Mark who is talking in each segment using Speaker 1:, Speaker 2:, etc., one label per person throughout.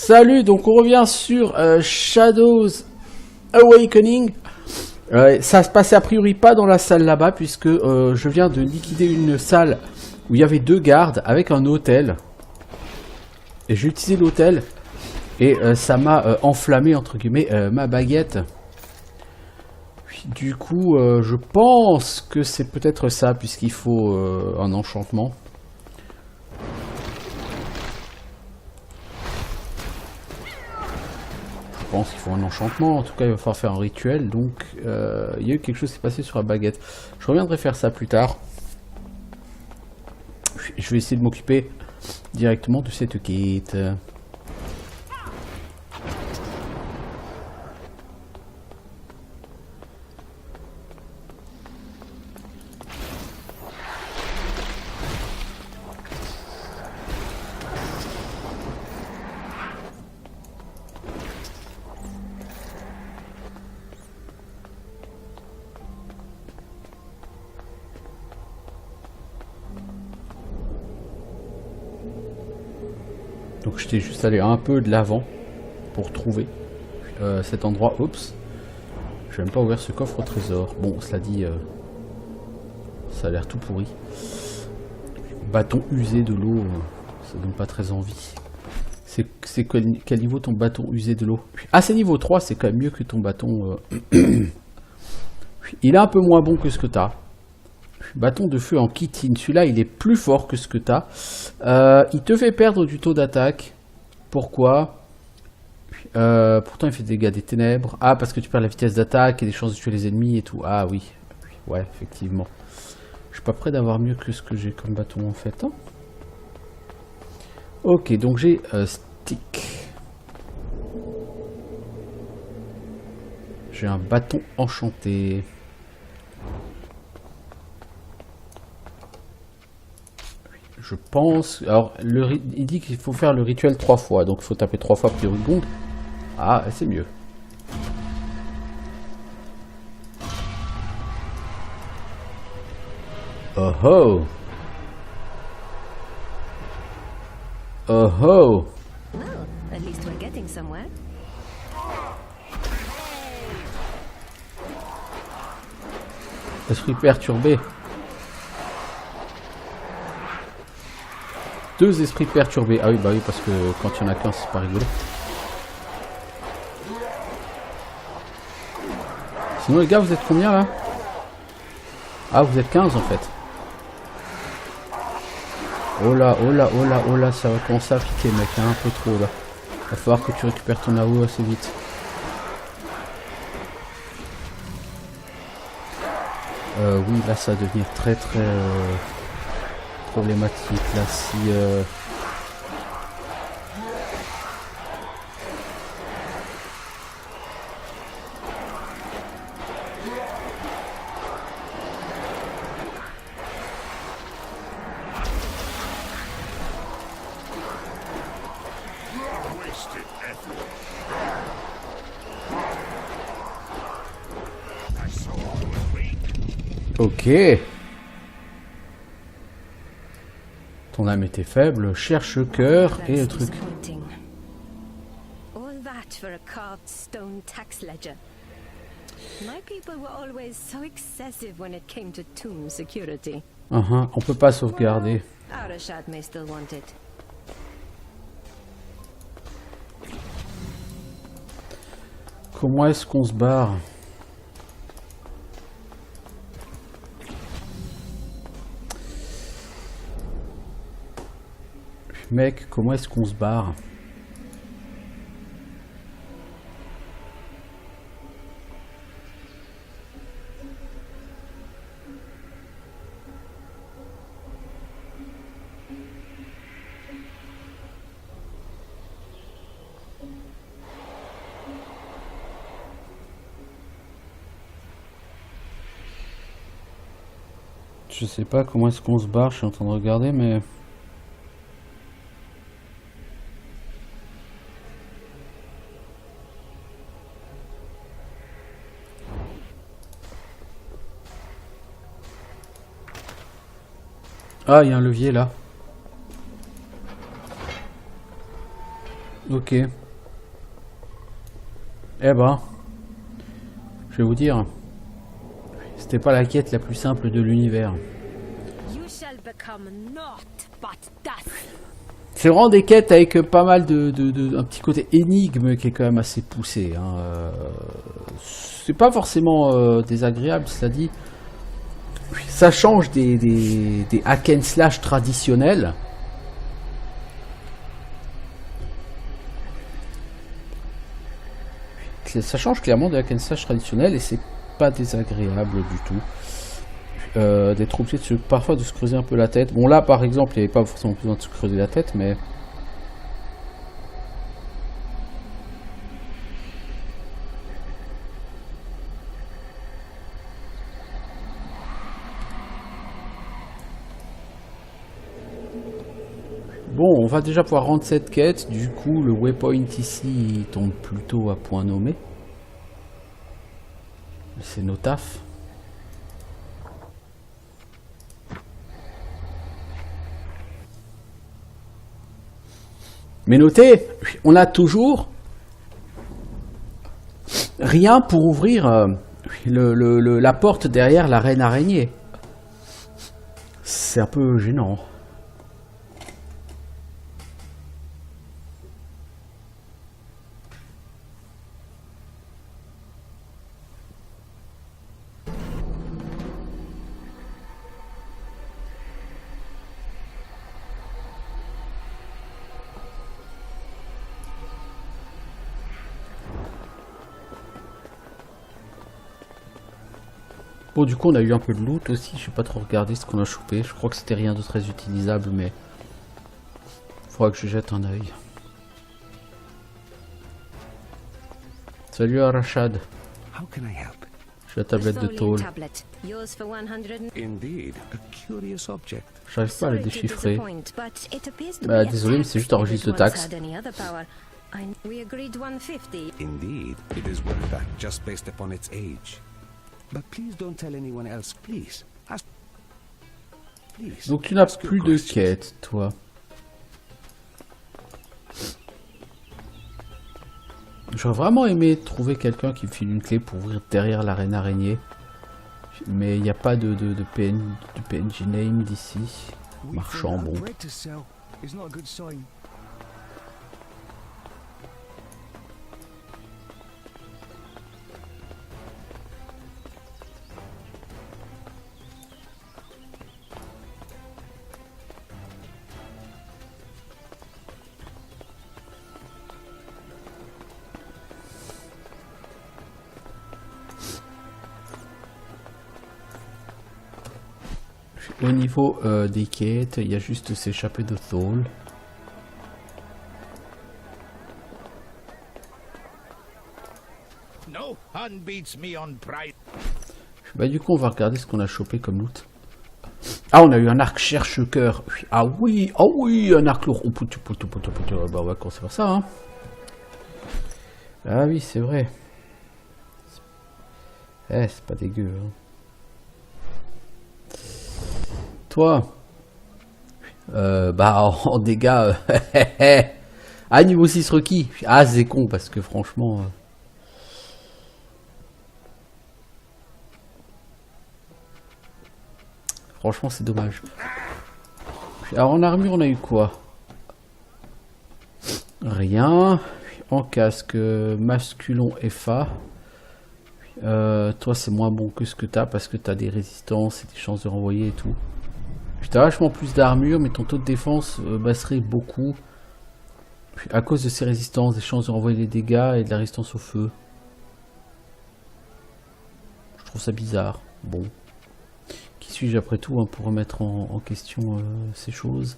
Speaker 1: Salut, donc on revient sur Shadows Awakening. Ça se passait a priori pas dans la salle là-bas, puisque je viens de liquider une salle où il y avait 2 gardes avec un hôtel. Et j'ai utilisé l'hôtel et ça m'a enflammé entre guillemets ma baguette. Du coup, je pense que c'est peut-être ça, puisqu'il faut un enchantement. Je pense qu'il faut un enchantement, en tout cas il va falloir faire un rituel, donc il y a eu quelque chose qui s'est passé sur la baguette. Je reviendrai faire ça plus tard. Je vais essayer de m'occuper directement de cette quête. Donc j'étais juste allé un peu de l'avant pour trouver cet endroit. Oups, je vais même pas ouvrir ce coffre au trésor. Bon, cela dit, ça a l'air tout pourri. Bâton usé de l'eau, ça donne pas très envie. C'est quel niveau ton bâton usé de l'eau? Ah, c'est niveau 3, c'est quand même mieux que ton bâton. Il est un peu moins bon que ce que t'as. Bâton de feu en chitine, celui-là il est plus fort que ce que tu as. Il te fait perdre du taux d'attaque. Pourquoi? Pourtant il fait des dégâts des ténèbres. Ah, parce que tu perds la vitesse d'attaque et des chances de tuer les ennemis et tout. Ah oui, ouais, effectivement. Je suis pas prêt d'avoir mieux que ce que j'ai comme bâton en fait. Hein. Ok, donc j'ai stick. J'ai un bâton enchanté. Je pense... Alors, il dit qu'il faut faire le rituel 3 fois. Donc, il faut taper 3 fois Pyrigond. Ah, c'est mieux. Oh oh. Oh oh.
Speaker 2: Well, at least we're getting somewhere.
Speaker 1: Esprit perturbé. 2 esprits perturbés. Ah oui, bah oui, parce que quand il y en a qu'un, c'est pas rigolo. Sinon, les gars, vous êtes combien là? Ah, vous êtes 15 en fait. Oh là, oh là, oh là, oh là, ça va commencer à piquer, mec, hein, un peu trop là. Va falloir que tu récupères ton AO assez vite. Oui, là, ça va devenir très très problématique là si ok. Ton âme était faible, cherche le cœur et le truc.
Speaker 2: All that for a carved stone tax ledger. My people were always so excessive when it came to tomb security.
Speaker 1: On peut pas sauvegarder.
Speaker 2: Arashad may still want it.
Speaker 1: Comment est-ce qu'on se barre? Mec, comment est-ce qu'on se barre? Je sais pas comment est-ce qu'on se barre, je suis en train de regarder, mais... Ah, il y a un levier là. Ok. Eh ben, je vais vous dire, c'était pas la quête la plus simple de l'univers.
Speaker 2: You shall become naught but dust.
Speaker 1: C'est vraiment des quêtes avec pas mal un petit côté énigme qui est quand même assez poussé. Hein. C'est pas forcément désagréable, cela dit. Ça change des hack and slash traditionnels. Ça change clairement des hack and slash traditionnels et c'est pas désagréable du tout. D'être obligé parfois de se creuser un peu la tête. Bon là par exemple il n'y avait pas forcément besoin de se creuser la tête mais... Bon, on va déjà pouvoir rendre cette quête, du coup le waypoint ici il tombe plutôt à point nommé. C'est nos tafs. Mais notez, on a toujours rien pour ouvrir la porte derrière la reine araignée. C'est un peu gênant. Bon, du coup, on a eu un peu de loot aussi. Je sais pas trop regarder ce qu'on a chopé. Je crois que c'était rien de très utilisable, mais il faudra que je jette un œil. Salut Arashad.
Speaker 3: How can I help?
Speaker 1: J'ai la tablette de tôle.
Speaker 2: Yours for 100.
Speaker 3: Indeed, a curious object.
Speaker 1: J'arrive pas à la
Speaker 2: Sorry to
Speaker 1: déchiffrer.
Speaker 2: disappoint, but it appears to
Speaker 1: Bah,
Speaker 2: be a
Speaker 1: désolé, mais
Speaker 2: tax
Speaker 1: c'est juste un
Speaker 2: that
Speaker 1: registre de
Speaker 2: once
Speaker 1: taxes.
Speaker 2: had any other power. We agreed 150.
Speaker 3: Indeed, it is worth that, just based upon its age. But please don't tell anyone else, please. Ask... Please.
Speaker 1: Donc tu n'as
Speaker 3: ask your
Speaker 1: plus de
Speaker 3: questions.
Speaker 1: quête, toi. J'aurais vraiment aimé trouver quelqu'un qui me file une clé pour ouvrir derrière la reine araignée. Mais il n'y a pas de PNJ name d'ici. Marchand, bon.
Speaker 4: Bread to sell is not a good sign.
Speaker 1: Au niveau des quêtes, il y a juste s'échapper de Thole.
Speaker 5: No hun beats me on price.
Speaker 1: Bah du coup on va regarder ce qu'on a chopé comme loot. Ah, on a eu un arc cherche-cœur. Ah oui, un arc lourd. Oh, bah on va commencer par ça, hein. Ah oui, c'est vrai. Eh, c'est pas dégueu, hein. Toi, bah en dégâts, ah niveau 6 requis. Ah c'est con parce que franchement, franchement c'est dommage. Alors en armure on a eu quoi? Rien. En casque, masculon FA. Toi c'est moins bon que ce que t'as parce que t'as des résistances et des chances de renvoyer et tout. T'as vachement plus d'armure, mais ton taux de défense baisserait beaucoup. À cause de ces résistances, des chances de renvoyer les dégâts et de la résistance au feu. Je trouve ça bizarre. Bon. Qui suis-je après tout hein, pour remettre en question ces choses.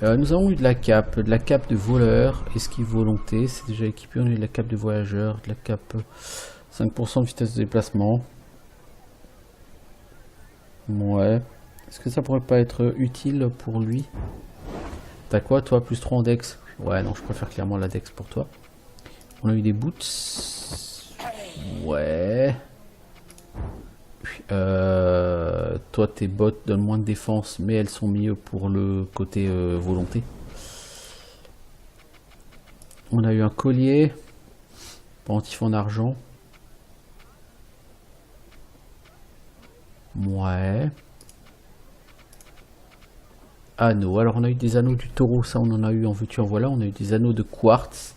Speaker 1: Nous avons eu de la cape de voleur, esquive volonté, c'est déjà équipé. On a eu de la cape de voyageur, de la cape 5% de vitesse de déplacement. Ouais. Est-ce que ça pourrait pas être utile pour lui? T'as quoi toi? Plus 3 en dex? Ouais, non, je préfère clairement la dex pour toi. On a eu des boots. Ouais. Toi, tes bottes donnent moins de défense, mais elles sont mieux pour le côté volonté. On a eu un collier. Pendentif en argent. Ouais. Anneaux. Alors on a eu des anneaux du taureau, ça on en a eu en veux-tu en voilà. On a eu des anneaux de quartz.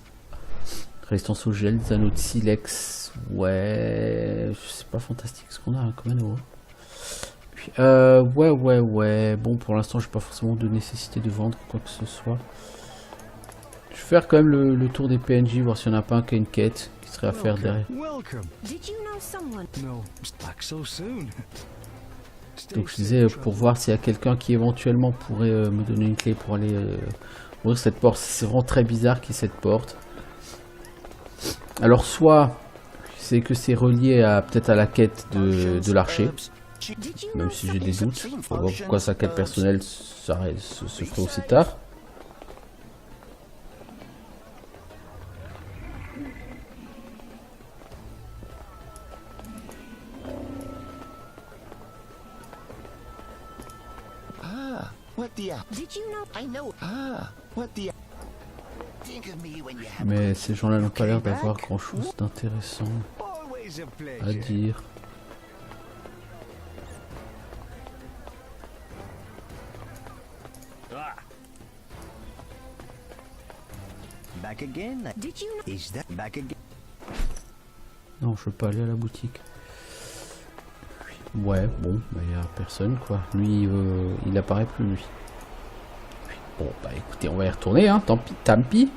Speaker 1: Résistance au gel, des anneaux de silex. Ouais. C'est pas fantastique ce qu'on a hein, comme anneau. Puis, ouais. Bon pour l'instant j'ai pas forcément de nécessité de vendre quoi que ce soit. Je vais faire quand même le tour des PNJ, voir s'il n'y en a pas un qui a une quête qui serait à faire derrière.
Speaker 4: Welcome.
Speaker 2: Did you know someone?
Speaker 4: No, back so soon.
Speaker 1: Donc je disais pour voir s'il y a quelqu'un qui éventuellement pourrait me donner une clé pour aller ouvrir cette porte. C'est vraiment très bizarre qu'il y ait cette porte. Alors soit c'est que c'est relié à peut-être à la quête de l'archer.
Speaker 2: Did you
Speaker 1: Même
Speaker 2: know
Speaker 1: si j'ai des
Speaker 2: something?
Speaker 1: doutes. Faut voir pourquoi sa quête personnelle se ferait aussi tard.
Speaker 6: What the?
Speaker 2: Did you know?
Speaker 6: I know. What the? Think of me when you have.
Speaker 1: Mais ces gens-là n'ont pas l'air d'avoir grand-chose d'intéressant
Speaker 4: Always a
Speaker 1: à
Speaker 4: pleasure.
Speaker 1: dire.
Speaker 6: Back again?
Speaker 2: Did you know?
Speaker 6: Is that back again?
Speaker 1: Non, je veux pas aller à la boutique. Ouais, bon, bah y a personne quoi. Lui, il apparaît plus lui. Bon, bah écoutez, on va y retourner, hein. Tant pis.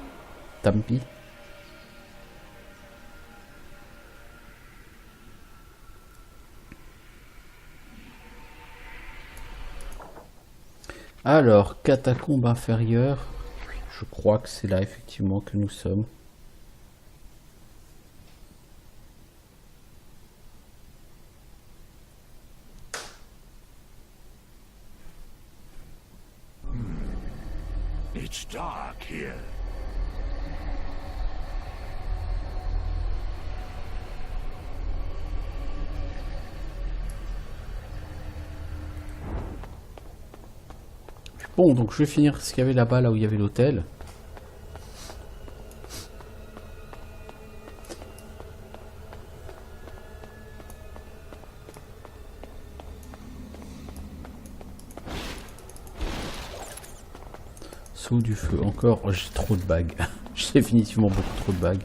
Speaker 1: Alors, catacombe inférieure. Je crois que c'est là effectivement que nous sommes.
Speaker 5: It's dark here.
Speaker 1: Bon, donc je vais finir ce qu'il y avait là-bas, là où il y avait l'hôtel. Sous du feu, encore, oh, j'ai trop de bagues. J'ai définitivement beaucoup trop de bagues.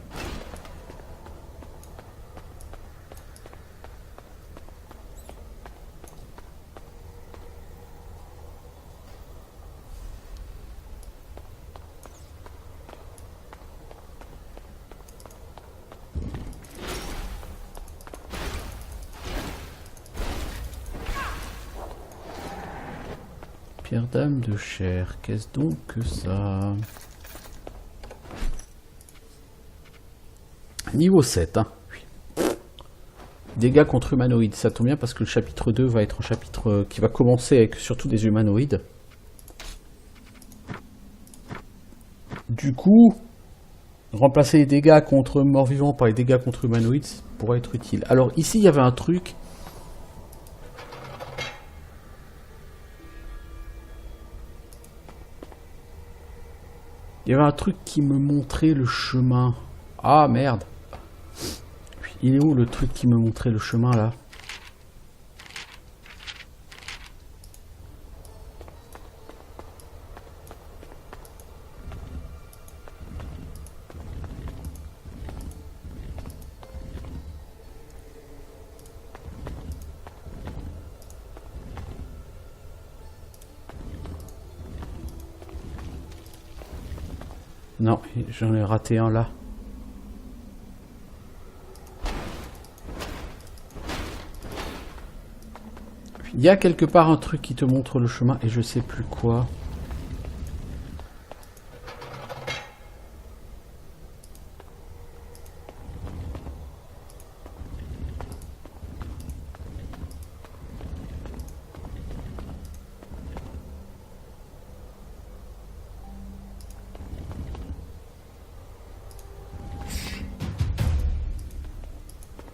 Speaker 1: Pierre dame de chair, qu'est-ce donc que ça? Niveau 7, hein. Dégâts contre humanoïdes, ça tombe bien parce que le chapitre 2 va être un chapitre qui va commencer avec surtout des humanoïdes. Du coup, remplacer les dégâts contre morts-vivants par les dégâts contre humanoïdes pourrait être utile. Alors ici, il y avait un truc. Il y avait un truc qui me montrait le chemin. Ah merde. Il est où le truc qui me montrait le chemin là? Non, j'en ai raté un là. Il y a quelque part un truc qui te montre le chemin et je sais plus quoi.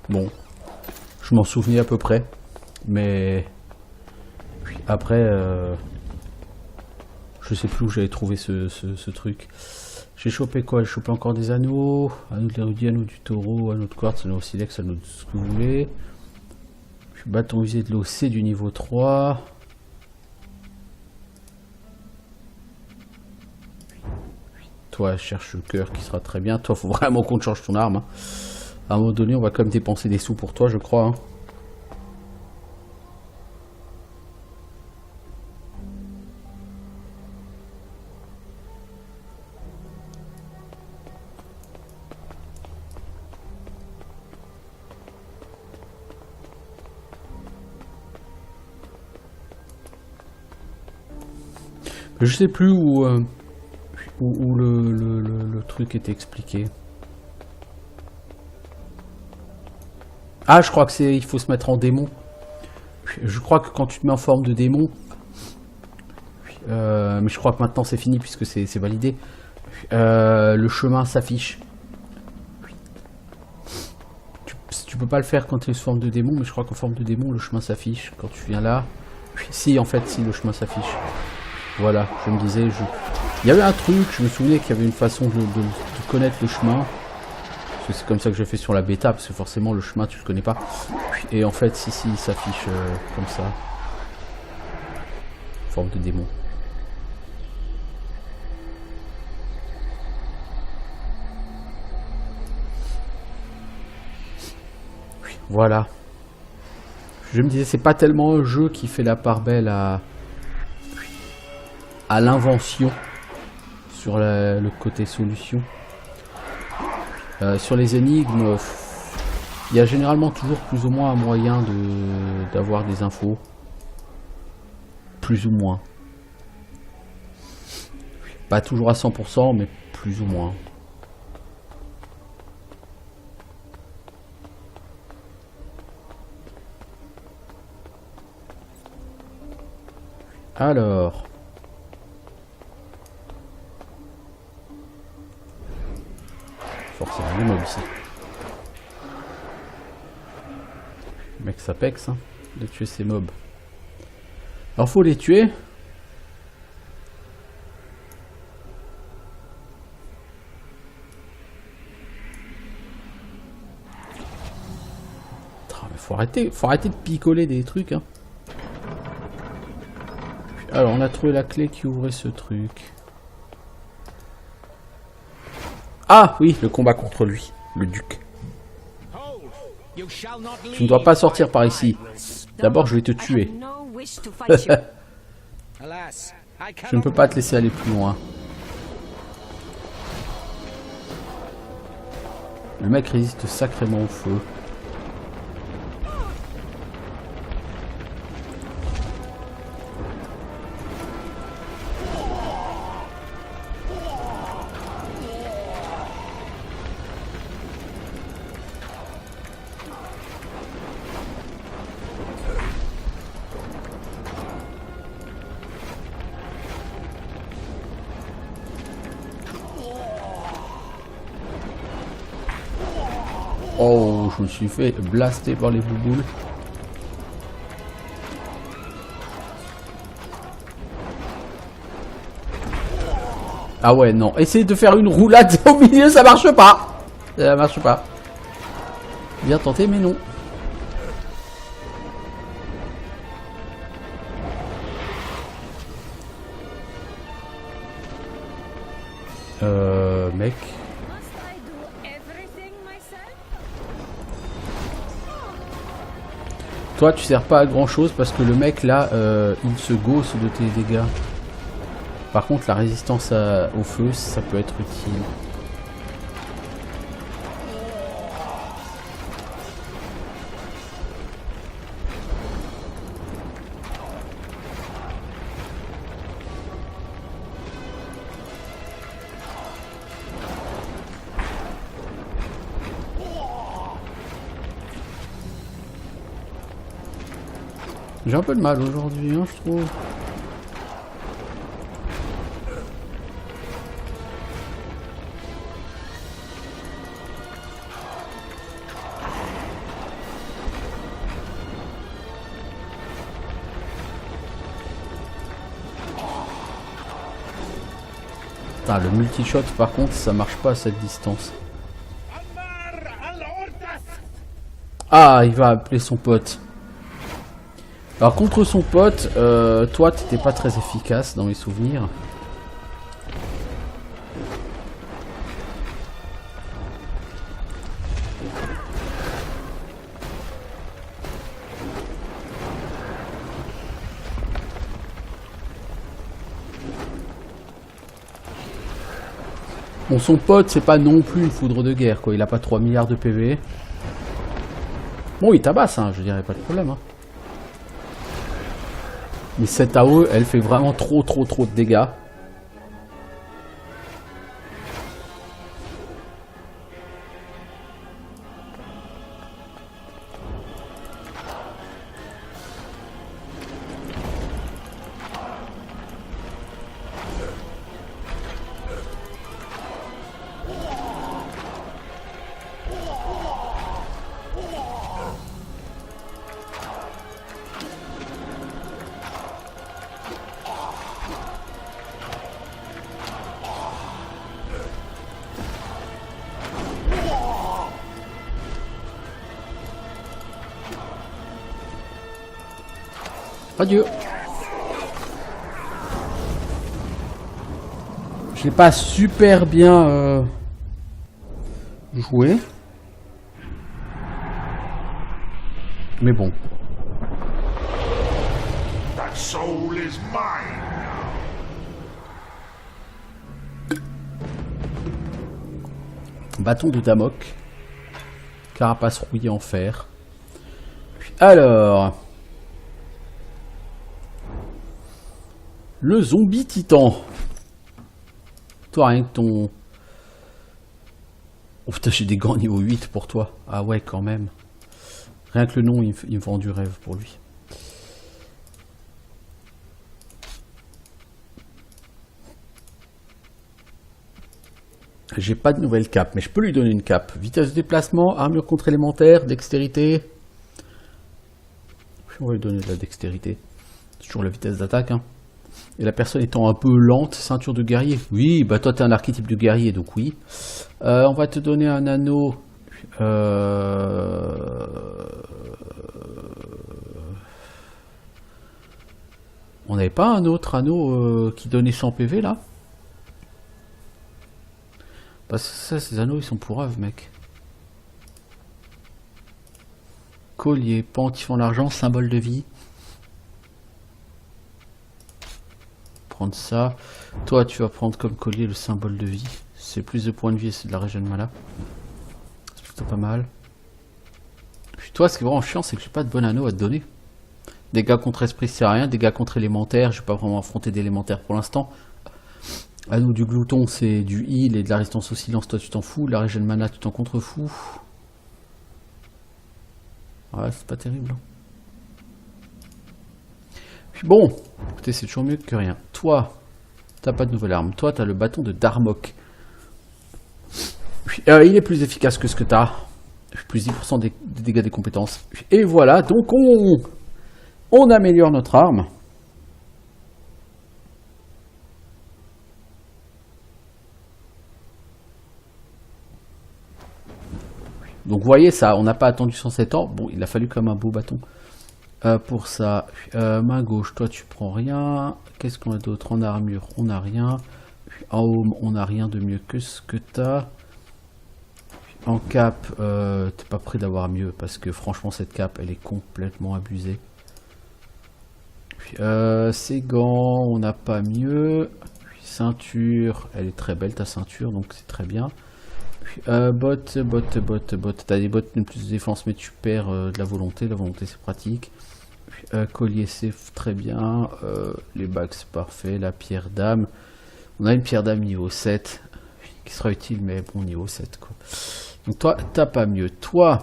Speaker 1: Bon, je m'en souvenais à peu près, mais après, je sais plus où j'avais trouvé ce truc. J'ai chopé quoi? J'ai chopé encore des anneaux. Anneau de l'érudit, anneau du taureau, anneau de quartz, anneau de silex, anneau de ce que vous voulez. Bâton usé de l'eau, c'est du niveau 3. Toi, cherche le cœur qui sera très bien. Toi, faut vraiment qu'on te change ton arme. Hein. À un moment donné, on va quand même dépenser des sous pour toi, je crois. Hein. Je sais plus où le truc était expliqué. Ah, je crois que il faut se mettre en démon. Je crois que quand tu te mets en forme de démon, mais je crois que maintenant c'est fini puisque c'est validé. Le chemin s'affiche. Tu peux pas le faire quand tu es sous forme de démon, mais je crois qu'en forme de démon, le chemin s'affiche. Quand tu viens là, si en fait, si le chemin s'affiche. Voilà, je me disais, il y avait un truc, je me souvenais qu'il y avait une façon de connaître le chemin. Parce que c'est comme ça que je fais sur la bêta, parce que forcément le chemin tu le connais pas. Et en fait, si, il s'affiche comme ça. Forme de démon. Voilà. Je me disais, c'est pas tellement un jeu qui fait la part belle à l'invention sur le côté solution. Sur les énigmes, il y a généralement toujours plus ou moins un moyen d'avoir des infos. Plus ou moins. Pas toujours à 100%, mais plus ou moins. Alors... forcément les mobs ici. Le mec ça pexe hein, de tuer ces mobs. Alors faut les tuer. Mais faut arrêter de picoler des trucs hein. Alors on a trouvé la clé qui ouvrait ce truc. Ah oui, le combat contre lui, le duc. Tu ne dois pas sortir par ici. D'abord, je vais te tuer. Je ne peux pas te laisser aller plus loin. Le mec résiste sacrément au feu. Oh, je me suis fait blaster par les bouboules. Ah ouais, non. Essayer de faire une roulade au milieu, ça marche pas. Ça marche pas. Bien tenté, mais non. Mec. Toi, tu sers pas à grand chose parce que le mec là, il se gausse de tes dégâts. Par contre, la résistance au feu, ça peut être utile. J'ai un peu de mal aujourd'hui, hein, je trouve. Ah, le multi-shot, par contre, ça marche pas à cette distance. Ah, il va appeler son pote. Alors, contre son pote, toi, t'étais pas très efficace dans mes souvenirs. Bon, son pote, c'est pas non plus une foudre de guerre, quoi. Il a pas 3 milliards de PV. Bon, il tabasse, hein, je dirais pas de problème. Hein. Mais cette AOE, elle fait vraiment trop de dégâts. Adieu. Je l'ai pas super bien joué. Mais bon.
Speaker 7: That soul is mine.
Speaker 1: Bâton de Damok. Carapace rouillée en fer. Alors. Le zombie titan. Toi, rien que ton... Oh putain, j'ai des gants niveau 8 pour toi. Ah ouais, quand même. Rien que le nom, il me vend du rêve pour lui. J'ai pas de nouvelle cape, mais je peux lui donner une cape. Vitesse de déplacement, armure contre-élémentaire, dextérité. On va lui donner de la dextérité. C'est toujours la vitesse d'attaque, hein. Et la personne étant un peu lente, ceinture de guerrier. Oui, bah toi t'es un archétype de guerrier, donc oui. On va te donner un anneau. On n'avait pas un autre anneau qui donnait 100 PV là? Parce que ça, ces anneaux ils sont pourraves, mec. Collier, pentifant l'argent, symbole de vie. Prendre ça. Toi, tu vas prendre comme collier le symbole de vie. C'est plus de points de vie et c'est de la régène mana. C'est plutôt pas mal. Puis toi, ce qui est vraiment chiant, c'est que j'ai pas de bon anneau à te donner. Dégâts contre esprit, c'est rien. Dégâts contre élémentaire, je vais pas vraiment affronter d'élémentaire pour l'instant. Anneau du glouton, c'est du heal et de la résistance au silence. Toi, tu t'en fous. La régène mana, tu t'en contrefous. Ouais, c'est pas terrible. Puis bon, écoutez, c'est toujours mieux que rien. Toi, t'as pas de nouvelle arme. Toi, t'as le bâton de Darmok. Puis, il est plus efficace que ce que t'as. Plus 10% des dégâts des compétences. Et voilà, donc on améliore notre arme. Donc vous voyez ça, on n'a pas attendu 107 ans. Bon, il a fallu comme un beau bâton. Pour ça, main gauche, toi tu prends rien. Qu'est-ce qu'on a d'autre? En armure, on n'a rien. En home, on n'a rien de mieux que ce que t'as. En cap, t'es pas prêt d'avoir mieux parce que franchement cette cape elle est complètement abusée. Puis, ces gants, on n'a pas mieux. Puis, ceinture, elle est très belle ta ceinture donc c'est très bien. Puis, bottes, t'as des bottes de plus de défense mais tu perds de la volonté c'est pratique. Puis, collier c'est très bien. Les bagues c'est parfait. La pierre d'âme, on a une pierre d'âme niveau 7 qui sera utile mais bon niveau 7 quoi. Donc toi, t'as pas mieux. Toi,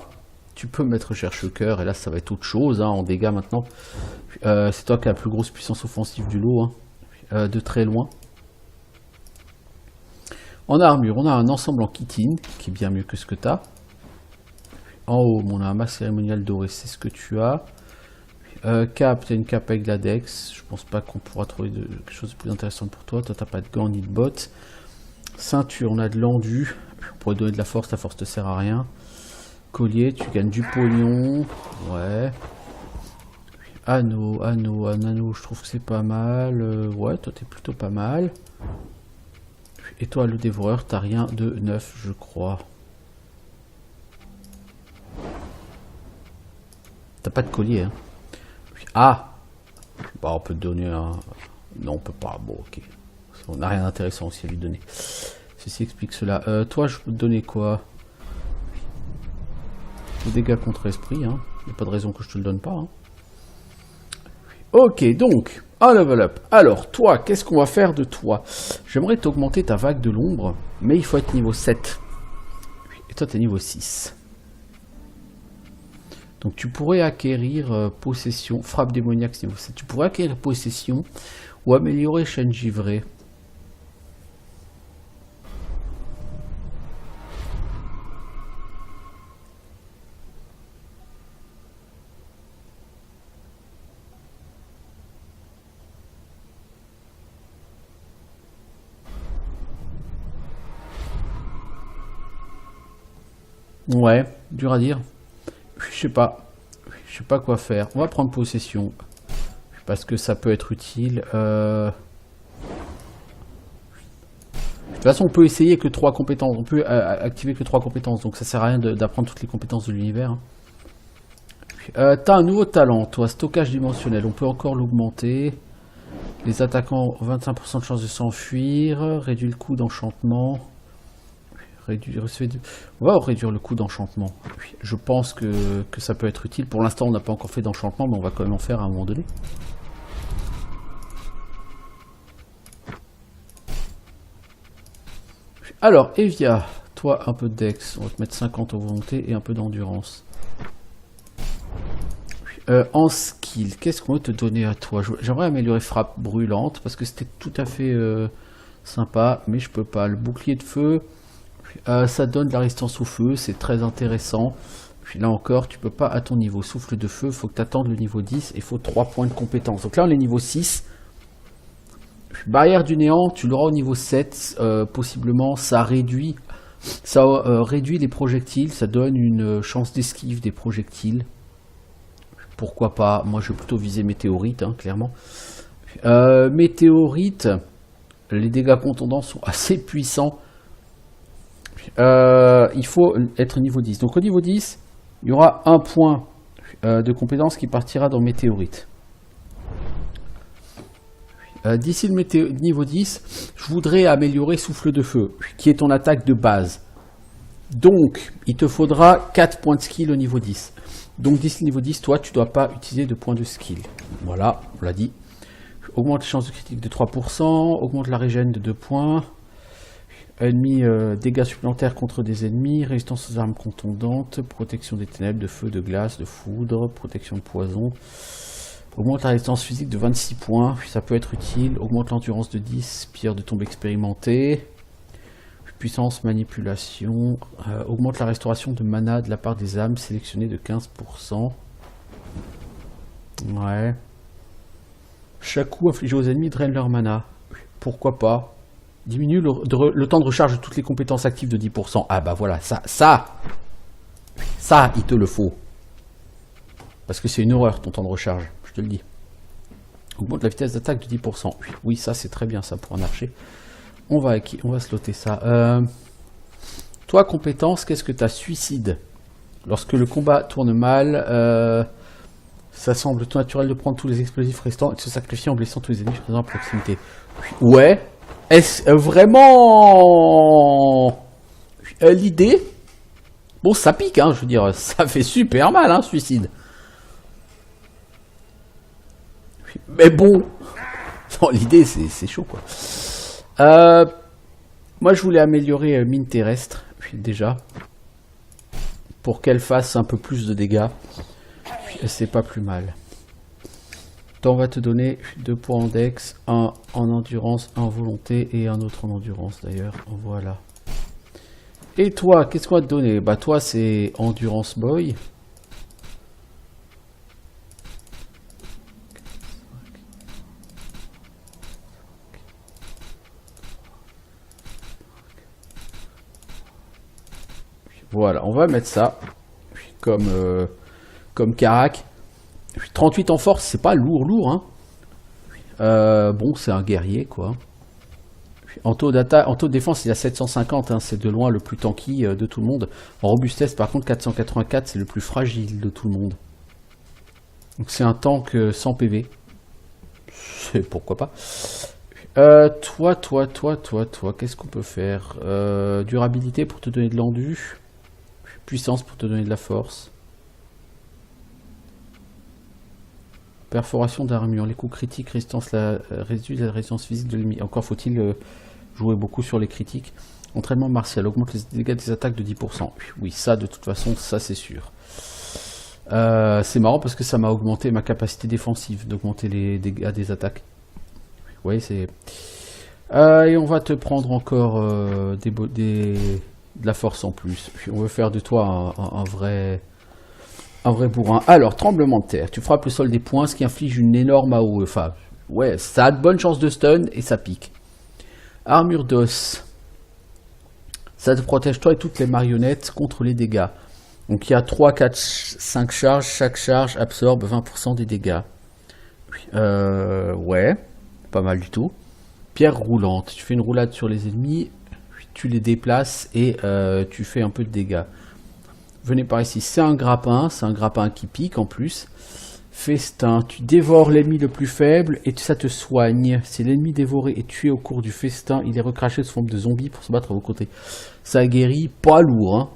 Speaker 1: tu peux mettre cherche-cœur, et là, ça va être autre chose, hein, en dégâts maintenant. C'est toi qui as la plus grosse puissance offensive du lot, hein, de très loin. En armure, on a un ensemble en chitine, qui est bien mieux que ce que t'as. En haut, on a un masque cérémonial doré, c'est ce que tu as. Cap, t'as une cape avec la dex. Je pense pas qu'on pourra trouver quelque chose de plus intéressant pour toi. Toi, t'as pas de gants ni de bottes. Ceinture, on a de l'endu. On pourrait donner de la force te sert à rien. Collier, tu gagnes du pognon. Ouais. Anneau, je trouve que c'est pas mal. Ouais, toi t'es plutôt pas mal. Et toi, le dévoreur, t'as rien de neuf, je crois. T'as pas de collier, hein. Ah! Bah, on peut te donner un... Non, on peut pas. Bon, ok. On n'a rien d'intéressant aussi à lui donner. Ceci explique cela. Toi, je peux te donner quoi? Des dégâts contre esprit, hein. Il n'y a pas de raison que je te le donne pas, hein. Ok, donc, un level up. Alors, toi, qu'est-ce qu'on va faire de toi? J'aimerais t'augmenter ta vague de l'ombre, mais il faut être niveau 7. Et toi, t'es niveau 6. Donc, tu pourrais acquérir possession, frappe démoniaque niveau 7. Tu pourrais acquérir possession ou améliorer chaîne givrée. Ouais, dur à dire. Je sais pas. Je sais pas quoi faire. On va prendre possession. Parce que ça peut être utile. De toute façon, on peut essayer que 3 compétences. On peut activer que 3 compétences. Donc ça sert à rien d'apprendre toutes les compétences de l'univers. T'as un nouveau talent, toi. Stockage dimensionnel. On peut encore l'augmenter. Les attaquants ont 25% de chance de s'enfuir. Réduit le coût d'enchantement. On va réduire le coût d'enchantement. Je pense que ça peut être utile. Pour l'instant, on n'a pas encore fait d'enchantement, mais on va quand même en faire à un moment donné. Alors, Evia, toi, un peu de dex. On va te mettre 50 en volonté et un peu d'endurance. En skill, qu'est-ce qu'on va te donner à toi? J'aimerais améliorer frappe brûlante, parce que c'était tout à fait sympa, mais je peux pas. Le bouclier de feu... ça donne de la résistance au feu, c'est très intéressant. Puis là encore, tu peux pas à ton niveau. Souffle de feu, il faut que tu attendes le niveau 10 et il faut 3 points de compétence. Donc là, on est niveau 6. Barrière du néant, tu l'auras au niveau 7. Possiblement, ça réduit les projectiles. Ça donne une chance d'esquive des projectiles. Pourquoi pas? Moi, je vais plutôt viser météorite, hein, clairement. Météorite, les dégâts contondants sont assez puissants. Il faut être niveau 10. Donc au niveau 10, il y aura un point de compétence qui partira dans météorite. D'ici le niveau 10, je voudrais améliorer souffle de feu, qui est ton attaque de base. Donc, il te faudra 4 points de skill au niveau 10. Donc d'ici le niveau 10, toi, tu ne dois pas utiliser de points de skill. Voilà, on l'a dit. Augmente les chances de critique de 3%, augmente la régène de 2 points. Ennemis, dégâts supplémentaires contre des ennemis, résistance aux armes contondantes, protection des ténèbres, de feu, de glace, de foudre, protection de poison. Augmente la résistance physique de 26 points, ça peut être utile. Augmente l'endurance de 10, pierre de tombe expérimentée. Puissance, manipulation. Augmente la restauration de mana de la part des âmes sélectionnées de 15%. Ouais. Chaque coup infligé aux ennemis draine leur mana. Pourquoi pas? Diminue le temps de recharge de toutes les compétences actives de 10%. Ah bah voilà, ça, il te le faut. Parce que c'est une horreur ton temps de recharge, je te le dis. Augmente la vitesse d'attaque de 10%. Oui, ça c'est très bien ça pour un archer. On va slotter ça. Toi, compétence, qu'est-ce que tu as? Suicide. Lorsque le combat tourne mal, ça semble tout naturel de prendre tous les explosifs restants et de se sacrifier en blessant tous les ennemis présents à proximité. Ouais. Est-ce vraiment l'idée? Bon, ça pique, hein, je veux dire, ça fait super mal, hein, suicide. Mais bon, l'idée, c'est chaud, quoi. Moi, je voulais améliorer mine terrestre, déjà, pour qu'elle fasse un peu plus de dégâts. C'est pas plus mal. On va te donner 2 points en dex, 1 en endurance, 1 en volonté et un autre en endurance d'ailleurs. Voilà. Et toi, qu'est-ce qu'on va te donner? Bah toi c'est endurance boy. Voilà, on va mettre ça comme Karak. 38 en force, c'est pas lourd, hein. Bon, c'est un guerrier, quoi. En taux d'attaque, en taux de défense, il a 750, hein, c'est de loin le plus tanky de tout le monde. En robustesse, par contre, 484, c'est le plus fragile de tout le monde. Donc c'est un tank sans PV. C'est pourquoi pas. Toi, qu'est-ce qu'on peut faire? Durabilité pour te donner de l'endu. Puissance pour te donner de la force. Perforation d'armure. Les coups critiques réduisent la résistance physique de l'ennemi. Encore faut-il jouer beaucoup sur les critiques. Entraînement martial. Augmente les dégâts des attaques de 10%. Oui, ça de toute façon, ça c'est sûr. C'est marrant parce que ça m'a augmenté ma capacité défensive d'augmenter les dégâts des attaques. Oui, c'est... et on va te prendre encore de la force en plus. Puis on veut faire de toi un vrai bourrin. Alors, tremblement de terre. Tu frappes le sol des poings, ce qui inflige une énorme AOE. Enfin, ouais, ça a de bonnes chances de stun et ça pique. Armure d'os. Ça te protège toi et toutes les marionnettes contre les dégâts. Donc il y a 3, 4, 5 charges. Chaque charge absorbe 20% des dégâts. Ouais, pas mal du tout. Pierre roulante. Tu fais une roulade sur les ennemis, tu les déplaces et tu fais un peu de dégâts. Venez par ici. C'est un grappin qui pique en plus. Festin. Tu dévores l'ennemi le plus faible et ça te soigne. Si l'ennemi dévoré est tué au cours du festin, il est recraché sous forme de zombie pour se battre à vos côtés. Ça guérit pas lourd,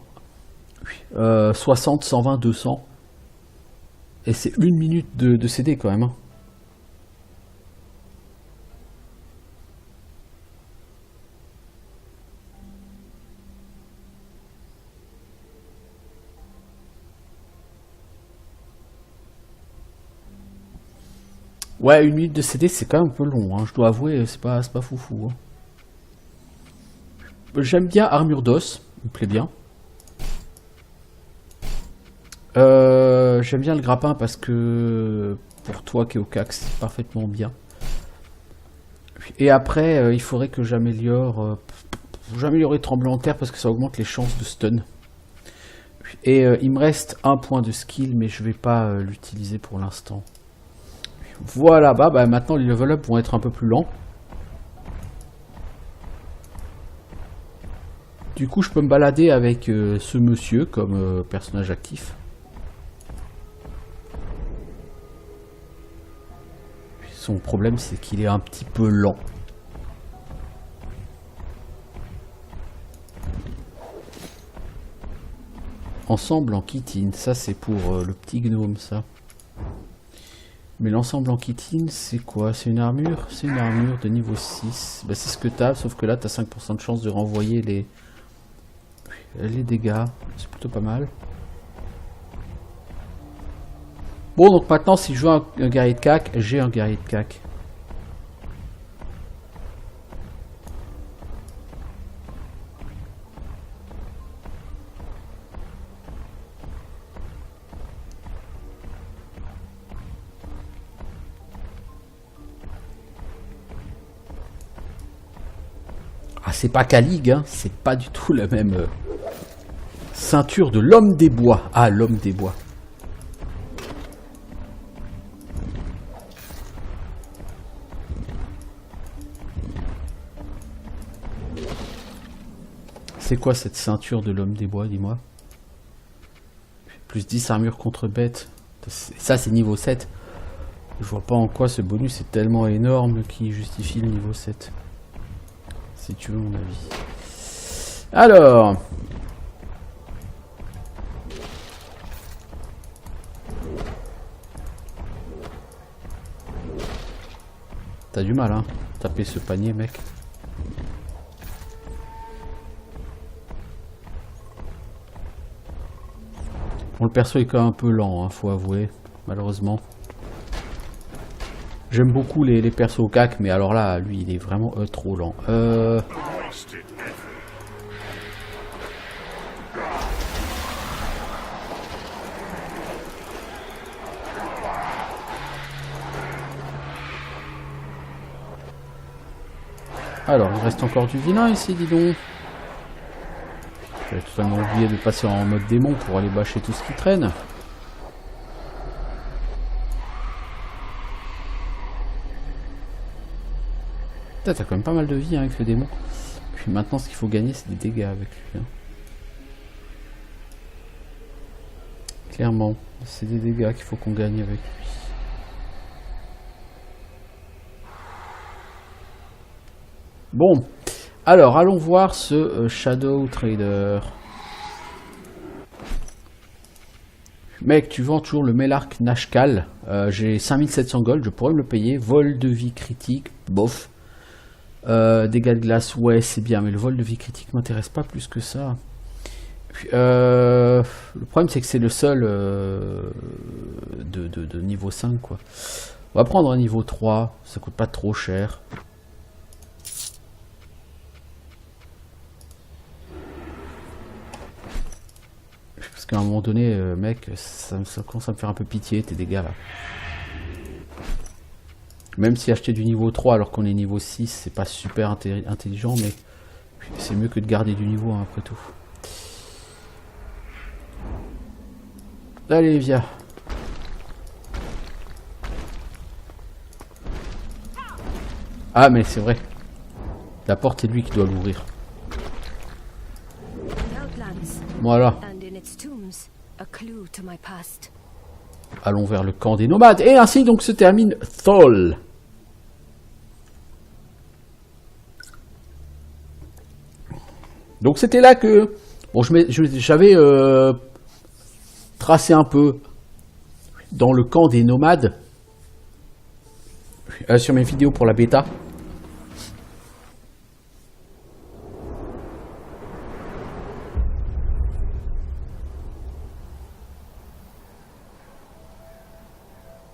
Speaker 1: hein. 60, 120, 200. Et c'est 1 minute de CD quand même. Hein. Ouais, 1 minute de CD, c'est quand même un peu long, hein. Je dois avouer, c'est pas foufou. Hein. J'aime bien armure d'os, il me plaît bien. J'aime bien le grappin parce que pour toi qui es au CAC, c'est parfaitement bien. Et après, il faudrait que j'améliore tremblement de terre parce que ça augmente les chances de stun. Et il me reste un point de skill, mais je vais pas l'utiliser pour l'instant. Voilà, bah maintenant les level up vont être un peu plus lents. Du coup, je peux me balader avec ce monsieur comme personnage actif. Son problème, c'est qu'il est un petit peu lent. Ensemble en chitine, ça c'est pour le petit gnome, ça. Mais l'ensemble en chitine, c'est quoi? C'est une armure? C'est une armure de niveau 6. Bah, c'est ce que t'as, sauf que là, t'as 5% de chance de renvoyer les dégâts. C'est plutôt pas mal. Bon, donc maintenant, si je veux un guerrier de CAC, j'ai un guerrier de CAC. C'est pas Calig, hein, c'est pas du tout la même ceinture de l'homme des bois. Ah, l'homme des bois. C'est quoi cette ceinture de l'homme des bois, dis-moi? Plus 10 armure contre bête. Ça, c'est niveau 7. Je vois pas en quoi ce bonus est tellement énorme qui justifie le niveau 7. Si tu veux mon avis. Alors. T'as du mal, hein, taper ce panier, mec. Bon, le perso est quand même un peu lent, hein, faut avouer, malheureusement. J'aime beaucoup les persos au CAC, mais alors là, lui, il est vraiment trop lent. Alors, il reste encore du vilain ici, dis donc. J'avais totalement oublié de passer en mode démon pour aller bâcher tout ce qui traîne. Putain, t'as quand même pas mal de vie hein, avec le démon. Puis maintenant, ce qu'il faut gagner, c'est des dégâts avec lui. Hein. Clairement, c'est des dégâts qu'il faut qu'on gagne avec lui. Bon, alors allons voir ce Shadow Trader. Mec, tu vends toujours le Melark Nashkal. J'ai 5700 gold, je pourrais me le payer. Vol de vie critique, bof. Dégâts de glace, ouais, c'est bien, mais le vol de vie critique m'intéresse pas plus que ça. Puis, le problème, c'est que c'est le seul de niveau 5, quoi. On va prendre un niveau 3, ça coûte pas trop cher. Parce qu'à un moment donné, mec, ça commence à me faire un peu pitié, tes dégâts, là. Même si acheter du niveau 3 alors qu'on est niveau 6, c'est pas super intelligent, mais c'est mieux que de garder du niveau, hein, après tout. Allez, viens. Ah, mais c'est vrai. La porte, c'est lui qui doit l'ouvrir. Voilà. Allons vers le camp des nomades. Et ainsi donc se termine Thol. Donc c'était là que... Bon, j'avais tracé un peu dans le camp des nomades. Sur mes vidéos pour la bêta.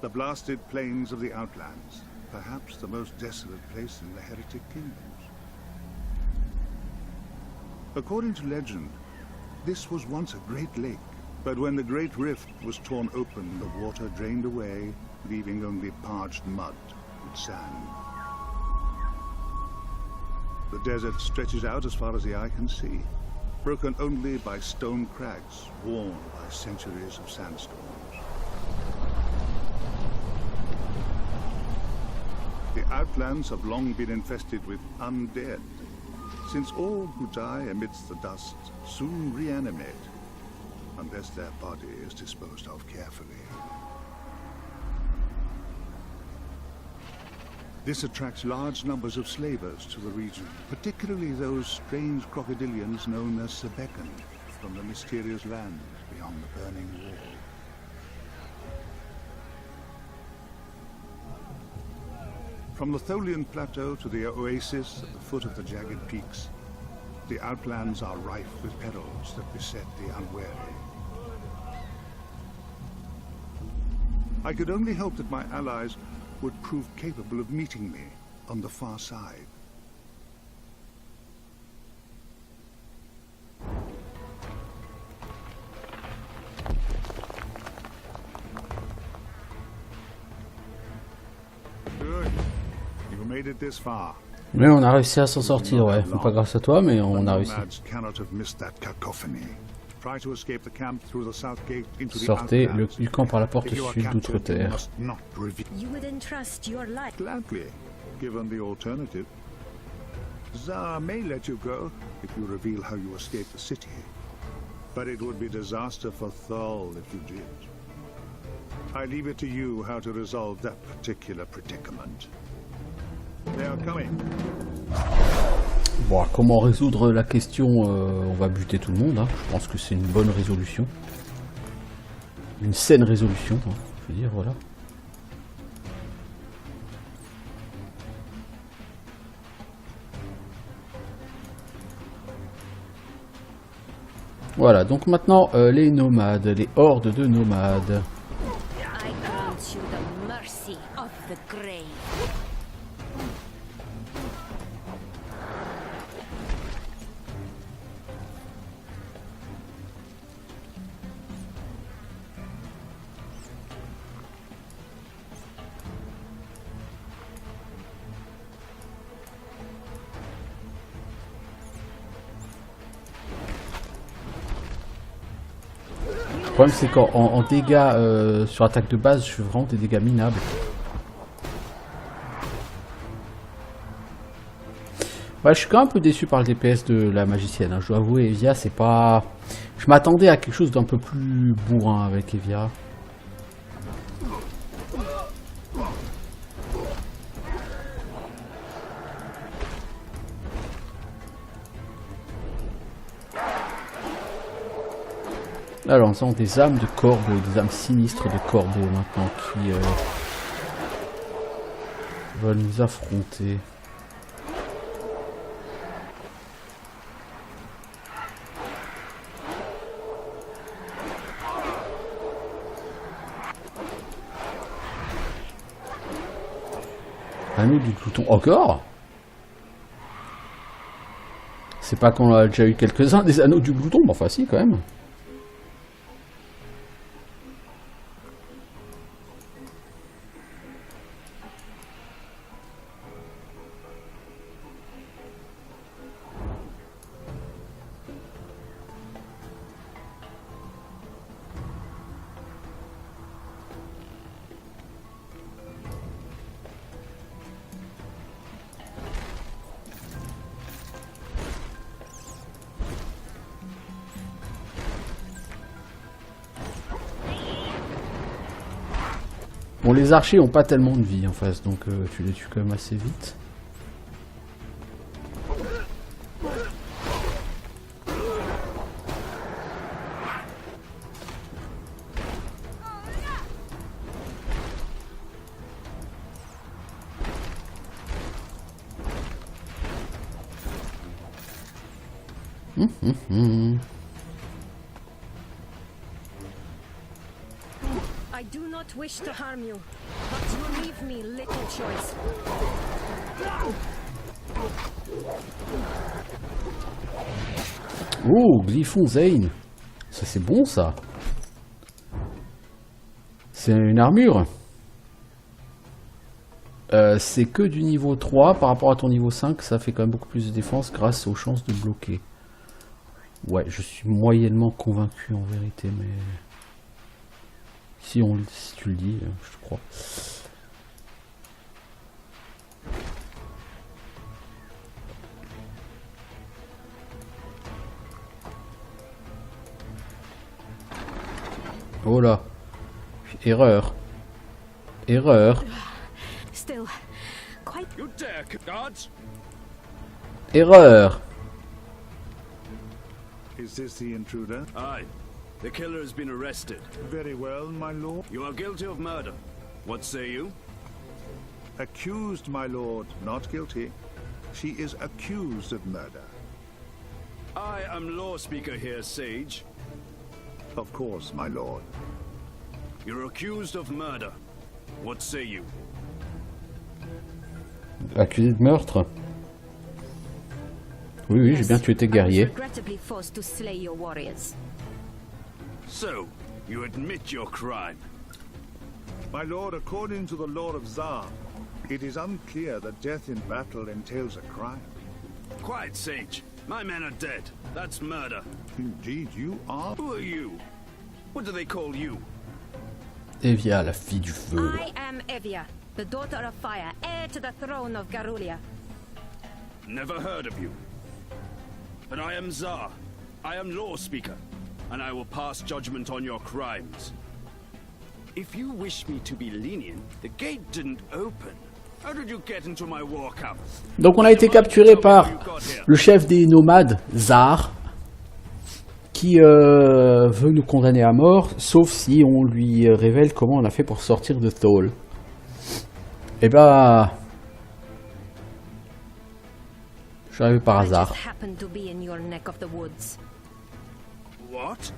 Speaker 8: The blasted plains of the Outlands, perhaps the most desolate place in the Heretic Kingdoms. According to legend, this was once a great lake, but when the Great Rift was torn open, the water drained away, leaving only parched mud and sand. The desert stretches out as far as the eye can see, broken only by stone crags worn by centuries of sandstorms. The Outlands have long been infested with undead, since all who die amidst the dust soon reanimate, unless their body is disposed of carefully. This attracts large numbers of slavers to the region, particularly those strange crocodilians known as Sebekan, from the mysterious lands beyond the Burning Wall. From the Tholian Plateau to the oasis at the foot of the jagged peaks, the Outlands are rife with perils that beset the unwary. I could only hope that my allies would prove capable of meeting me on the far side. Good. You made it this far.
Speaker 1: Mais on a réussi à s'en sortir, ouais. Pas grâce à toi, mais on a réussi. Sortez du camp par la porte sud d'Outre-Terre.
Speaker 8: Gladly, given the alternative. Tsar may let you go if you reveal how you escaped the city. But it would be disaster for Thol if you did. I leave it to you how to resolve that particular predicament. They are coming.
Speaker 1: Bon, comment résoudre la question on va buter tout le monde, hein. Je pense que c'est une bonne résolution. Une saine résolution, hein, je veux dire, voilà. Voilà, donc maintenant, les nomades, les hordes de nomades.
Speaker 2: I grant you the mercy of the grave.
Speaker 1: problème c'est qu'en dégâts sur attaque de base, je fais vraiment des dégâts minables. Ouais, je suis quand même un peu déçu par le DPS de la magicienne, hein. Je dois avouer, Evia, c'est pas... Je m'attendais à quelque chose d'un peu plus bourrin avec Evia. Alors, nous avons des âmes de corbeaux, des âmes sinistres de corbeaux maintenant qui veulent nous affronter. Anneau du glouton. Encore? C'est pas qu'on a déjà eu quelques-uns des anneaux du glouton, mais enfin si quand même. Bon, les archers ont pas tellement de vie en face, donc tu les tues quand même assez vite.
Speaker 2: I do not wish to harm you, but you leave me little choice.
Speaker 1: Oh, Glyphon Zane. Ça c'est bon ça. C'est une armure. C'est que du niveau 3 par rapport à ton niveau 5, ça fait quand même beaucoup plus de défense grâce aux chances de bloquer. Ouais, je suis moyennement convaincu en vérité, mais... Si tu le dis, je te crois. Oh là. Erreur. Erreur.
Speaker 2: Still, quite.
Speaker 5: You dare, guards?
Speaker 1: Erreur.
Speaker 8: Is this the intruder?
Speaker 9: Aye. The killer has been arrested.
Speaker 8: Very well, my lord.
Speaker 9: You are guilty of murder. What say you?
Speaker 8: Accused, my lord, not guilty. She is accused of murder.
Speaker 9: I am law speaker here, Sage.
Speaker 8: Of course, my lord.
Speaker 9: You're accused of murder. What say you?
Speaker 1: Accusé de meurtre. Oui, oui, j'ai bien tué tes guerriers.
Speaker 2: Regrettably forced to slay your warriors.
Speaker 9: So, you admit your crime.
Speaker 8: My lord, according to the law of Zar, it is unclear that death in battle entails a crime.
Speaker 9: Quiet, Sage. My men are dead. That's murder.
Speaker 8: Indeed, you are.
Speaker 9: Who are you? What do they call you?
Speaker 1: Evia, la fille du feu.
Speaker 2: I am Evia, the daughter of fire, heir to the throne of Garulia.
Speaker 9: Never heard of you. But I am Zar. I am law speaker. And I will pass judgment on your crimes. If you wish me to be lenient, the gate didn't open. How did you get into my war camp?
Speaker 1: Donc on a été capturé par le chef des nomades, Zar, qui veut nous condamner à mort, sauf si on lui révèle comment on a fait pour sortir de Thol. Et bah... je suis arrivé par hasard.
Speaker 9: What?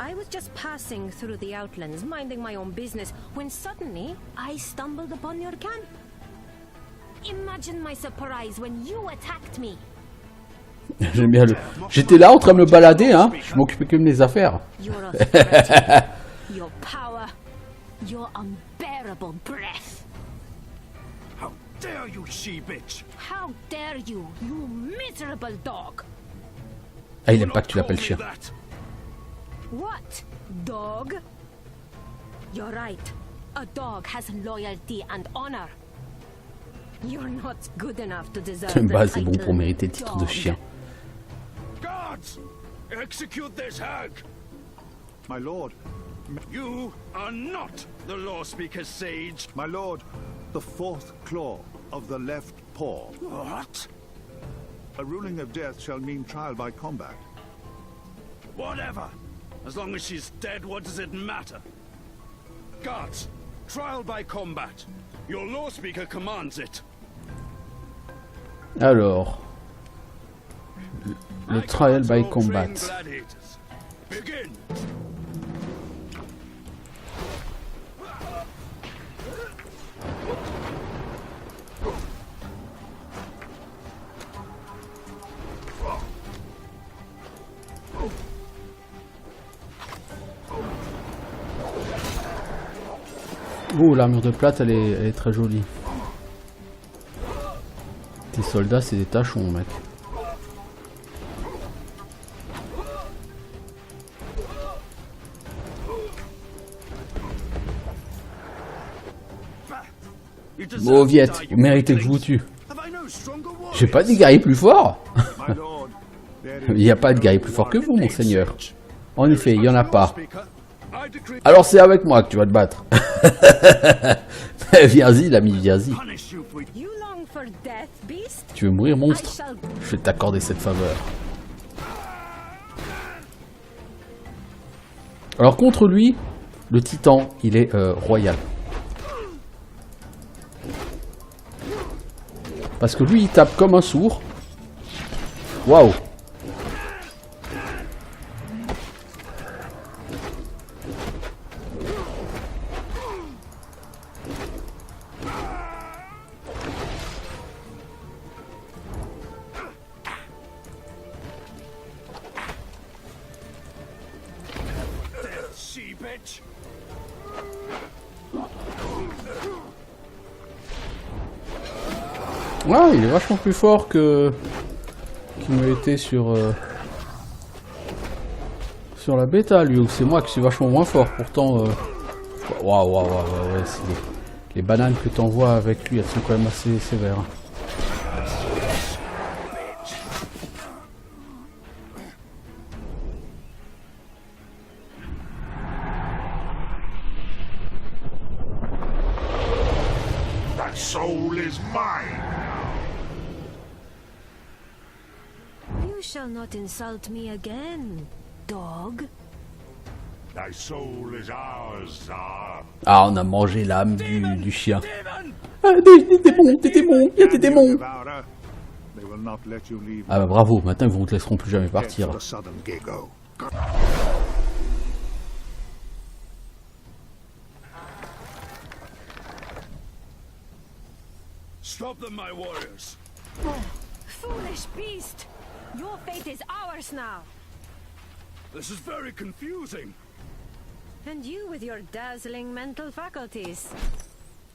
Speaker 2: I was just passing through the outlands, minding my own business, when suddenly I stumbled upon your camp. Imagine my surprise when you attacked me.
Speaker 1: J'aime bien le... J'étais là en train de me balader, hein. Je m'occupais que de mes affaires.
Speaker 2: Your authority, your power, your unbearable breath.
Speaker 9: How dare you, she-bitch!
Speaker 2: How dare you, you miserable dog!
Speaker 1: Ah, il aime pas que tu l'appelles chien.
Speaker 2: What? Dog? You're right. A dog has loyalty and honor. You're not good enough to deserve the
Speaker 1: Bah, c'est bon
Speaker 2: title
Speaker 1: pour mériter le titre de
Speaker 2: dog.
Speaker 1: chien.
Speaker 9: Guards! Execute this hag!
Speaker 8: My lord,
Speaker 9: You are not the law speaker, Sage.
Speaker 8: my lord, the fourth claw of the left paw.
Speaker 9: What?
Speaker 8: A ruling of death shall mean trial by combat.
Speaker 9: Whatever. As long as she's dead, what does it matter? Guards, trial by combat. Your law speaker commands it.
Speaker 1: Alors, le
Speaker 9: I
Speaker 1: trial
Speaker 9: command
Speaker 1: by
Speaker 9: all
Speaker 1: combat.
Speaker 9: trained gladiators. Begin.
Speaker 1: Oh, l'armure de plate, elle est très jolie. Tes soldats, c'est des tachons, mec.
Speaker 9: You deserve
Speaker 1: Bon,
Speaker 9: to
Speaker 1: Viette,
Speaker 9: die,
Speaker 1: vous
Speaker 9: you
Speaker 1: méritez que je vous
Speaker 9: weaklings.
Speaker 1: tue.
Speaker 9: Have I no stronger
Speaker 1: J'ai pas
Speaker 9: warriors?
Speaker 1: dit guerrier plus fort.
Speaker 8: My lord, there
Speaker 1: Il
Speaker 8: is
Speaker 1: n'y a pas de
Speaker 8: no
Speaker 1: guerrier plus fort que vous, mon
Speaker 8: warrant.
Speaker 1: seigneur. En effet, il y en a
Speaker 9: Law
Speaker 1: pas.
Speaker 9: speaker, I decree
Speaker 1: Alors c'est avec moi que tu vas te battre. Viens-y, l'ami, viens-y.
Speaker 9: punish you for
Speaker 2: You long for death, beast?
Speaker 1: Tu veux mourir,
Speaker 2: I
Speaker 1: monstre?
Speaker 2: shall.
Speaker 1: Je vais t'accorder cette faveur. Alors contre lui, le titan, il est royal. Parce que lui, il tape comme un sourd. Waouh!
Speaker 9: she bitch.
Speaker 1: Ouais, il est vachement plus fort que qu'il ne l'était sur sur la bêta, lui. Ou c'est moi qui suis vachement moins fort. Pourtant, waouh, ouais, c'est les bananes que t'envoies avec lui, elles sont quand même assez sévères.
Speaker 7: That soul is mine.
Speaker 2: You shall not insult me again, dog.
Speaker 7: Thy soul is ours, Tsar.
Speaker 1: Ah, on a mangé l'âme du chien.
Speaker 9: Demon!
Speaker 1: Ah, des démons, il y a des démons.
Speaker 8: Devourer, they will not let you leave.
Speaker 1: Ah bah bravo, maintenant ils vous te laisseront plus jamais
Speaker 8: Head
Speaker 1: partir.
Speaker 8: for the southern Gago.
Speaker 9: Stop them, my warriors.
Speaker 2: Foolish beast! Your fate is ours now.
Speaker 9: This is very confusing.
Speaker 2: And you with your dazzling mental faculties.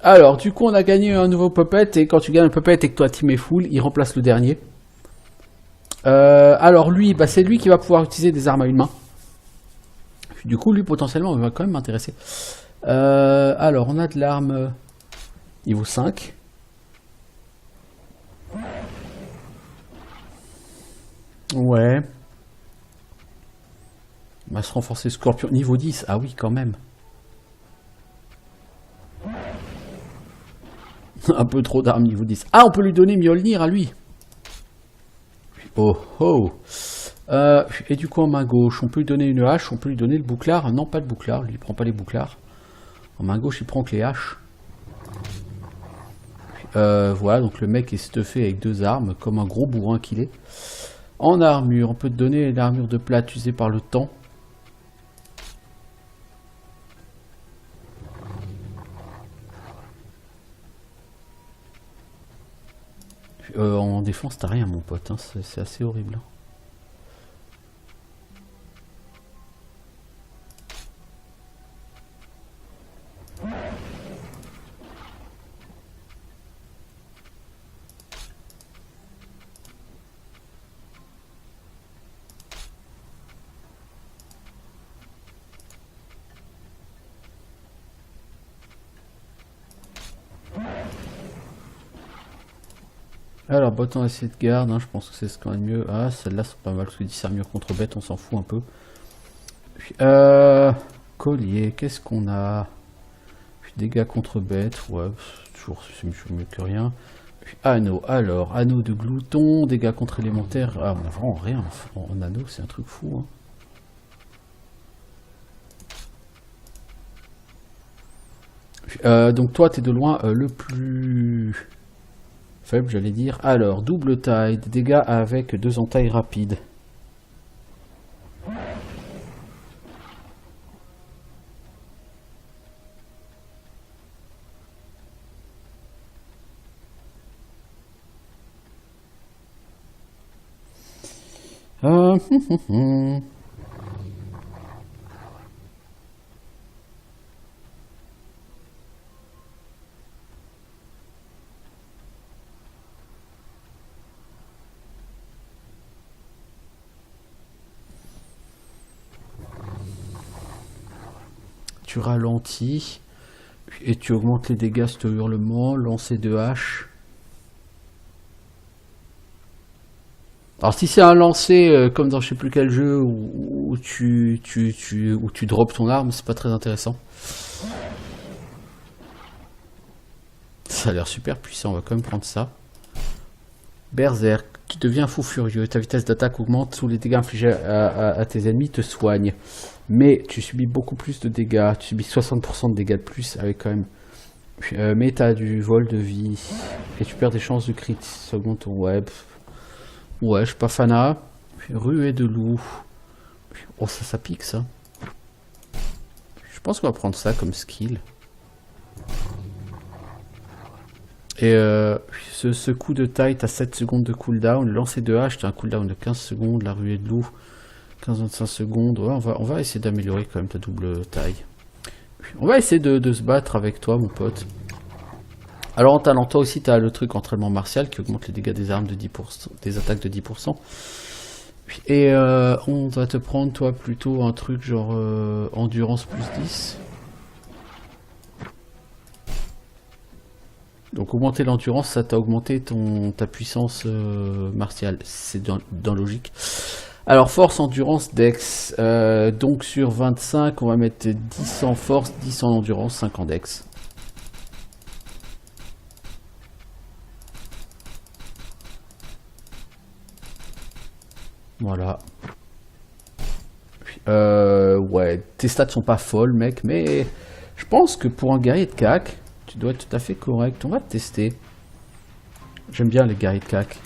Speaker 1: Alors, du coup, on a gagné un nouveau puppet, et quand tu gagnes un puppet et que toi team est full, il remplace le dernier. Alors lui, bah, c'est lui qui va pouvoir utiliser des armes à une main. Du coup, lui, potentiellement, il va quand même m'intéresser. Alors, on a de l'arme niveau 5. Ouais. Masse renforcée scorpion, niveau 10. Ah oui, quand même. Un peu trop d'armes niveau 10. Ah, on peut lui donner Mjolnir à lui. Oh oh. Et du coup, en main gauche, on peut lui donner une hache, on peut lui donner le bouclard. Non, pas le bouclard, lui, il prend pas les bouclards. En main gauche, il prend que les haches. Voilà, donc le mec est stuffé avec deux armes, comme un gros bourrin qu'il est. En armure, on peut te donner l'armure de plate usée par le temps. En défense, t'as rien, mon pote, hein, c'est assez horrible. Alors, bâton d'acier de garde, hein, je pense que c'est ce qu'on a de mieux. Ah, celles-là sont pas mal, parce que discernement contre bête, on s'en fout un peu. Puis, collier, qu'est-ce qu'on a? Puis, dégâts contre bête, ouais, toujours c'est mieux que rien. Puis, anneau, alors, anneau de glouton, dégâts contre élémentaires. Ah, on a vraiment rien en anneau, c'est un truc fou, hein. Puis, donc, toi, t'es de loin le plus faible, j'allais dire. Alors, double taille, des dégâts avec 2 entailles rapides. Tu ralentis et tu augmentes les dégâts sur hurlement, lancer de hache. Alors si c'est un lancer comme dans je sais plus quel jeu où tu drops ton arme, c'est pas très intéressant. Ça a l'air super puissant, on va quand même prendre ça. Berserk, tu deviens fou furieux, ta vitesse d'attaque augmente, tous les dégâts infligés à tes ennemis te soignent. Mais tu subis beaucoup plus de dégâts, tu subis 60% de dégâts de plus avec quand même... mais tu as du vol de vie et tu perds des chances de crit, ça augmente ton web. Ouais, je suis pas fanat. Ruée de loup. Oh, ça pique ça. Je pense qu'on va prendre ça comme skill. Et ce coup de taille, t'as 7 secondes de cooldown. Le lancer de hache, t'as un cooldown de 15 secondes. La ruée de loup, 15-25 secondes. Ouais, on va essayer d'améliorer quand même ta double taille. On va essayer de se battre avec toi, mon pote. Alors en talent, toi aussi, tu as le truc entraînement martial qui augmente les dégâts des armes de 10%, des attaques de 10%. Et on va te prendre, toi, plutôt un truc genre endurance plus 10. Donc augmenter l'endurance, ça t'a augmenté ta puissance martiale. C'est dans logique. Alors force, endurance, dex. Donc sur 25, on va mettre 10 en force, 10 en endurance, 5 en dex. Voilà. Ouais, tes stats sont pas folles, mec, mais je pense que pour un guerrier de CAC, tu dois être tout à fait correct. On va te tester. J'aime bien les guerriers de CAC.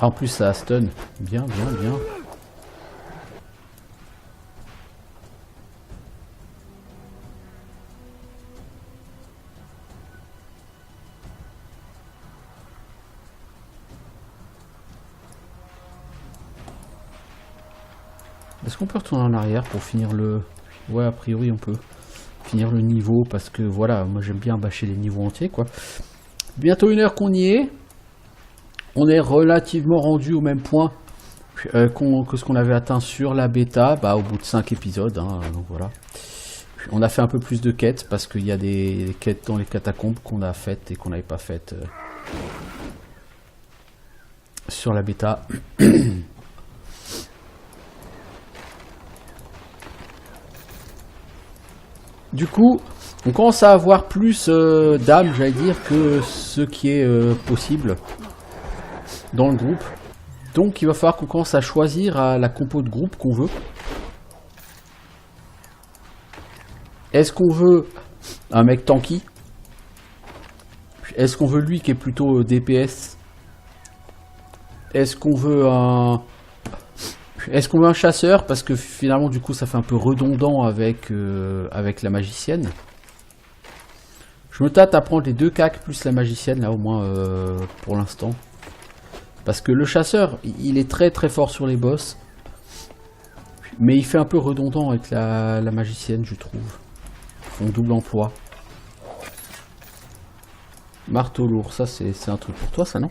Speaker 1: En plus ça stun. Bien, bien, bien. Est-ce qu'on peut retourner en arrière pour finir le... Ouais, a priori on peut finir le niveau parce que voilà, moi j'aime bien bâcher les niveaux entiers, quoi. Bientôt 1 heure qu'on y est. On est relativement rendu au même point que ce qu'on avait atteint sur la bêta, bah, au bout de 5 épisodes, hein, donc voilà. On a fait un peu plus de quêtes parce qu'il y a des quêtes dans les catacombes qu'on a faites et qu'on n'avait pas faites sur la bêta. Du coup, on commence à avoir plus d'âmes, j'allais dire, que ce qui est possible dans le groupe. Donc il va falloir qu'on commence à choisir la compo de groupe qu'on veut. Est-ce qu'on veut un mec tanky? Est-ce qu'on veut lui qui est plutôt DPS? Est-ce qu'on veut un... Est-ce qu'on veut un chasseur? Parce que finalement du coup ça fait un peu redondant avec la magicienne. Je me tâte à prendre les 2 cacs plus la magicienne là au moins pour l'instant. Parce que le chasseur, il est très très fort sur les boss. Mais il fait un peu redondant avec la magicienne, je trouve. font double emploi. Marteau lourd, ça c'est un truc pour toi, ça, non?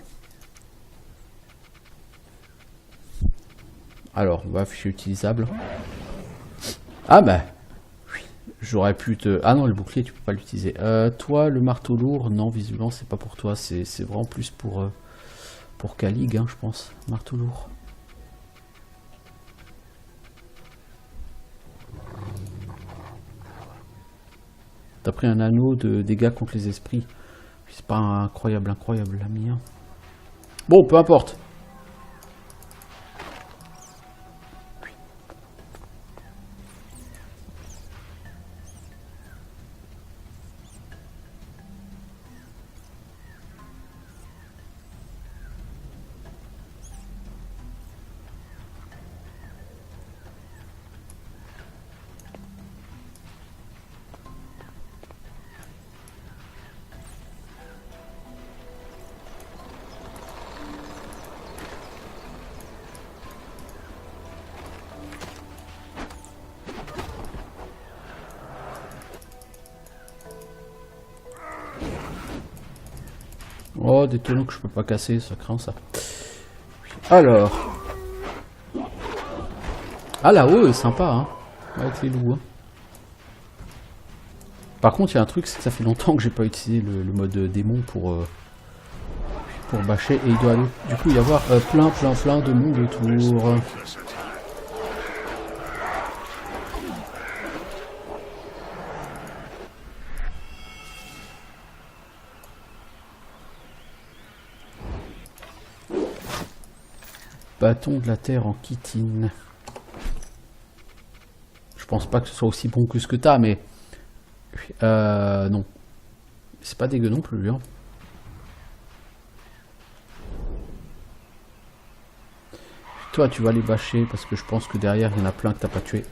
Speaker 1: Alors, on va afficher utilisable. Ah bah, oui, j'aurais pu te... Ah non, le bouclier, tu peux pas l'utiliser. Toi, le marteau lourd, non, visiblement, c'est pas pour toi. C'est vraiment plus pour Calig, hein, je pense. Marteau lourd. T'as pris un anneau de dégâts contre les esprits. C'est pas incroyable, la mienne. Bon, peu importe. Oh, des tonneaux que je peux pas casser, ça craint ça. Alors. Ah là-haut est sympa, hein. Avec les loups. Hein. Par contre, il y a un truc, c'est que ça fait longtemps que j'ai pas utilisé le mode démon pour bâcher. Et il doit aller, du coup, y avoir plein de monde autour. Bâton de la terre en chitine. Je pense pas que ce soit aussi bon que ce que t'as, mais... non. C'est pas dégueu non plus, hein. Toi, tu vas les bâcher, parce que je pense que derrière, il y en a plein que t'as pas tué.